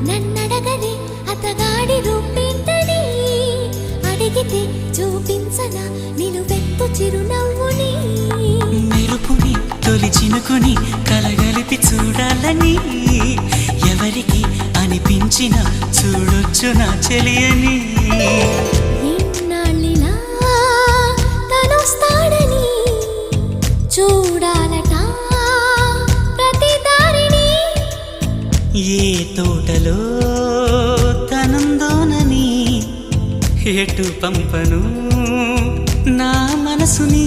నన్నడగలే అతగాడి రూపేంటని అడిగితే చూపించనా నిలువెత్తు చిరునవ్వుని మెరుపుని తొలి చినుకుని కలగలిపి చూడాలని ఎవరికి అనిపించిన చూడొచ్చు నా చెలియని ఎన్నాళ్ళిలా తనొస్తాడని చూడాలట ప్రతి దారిని ఏ తోటలో తనందోనని ఎటు పంపను నా మనసుని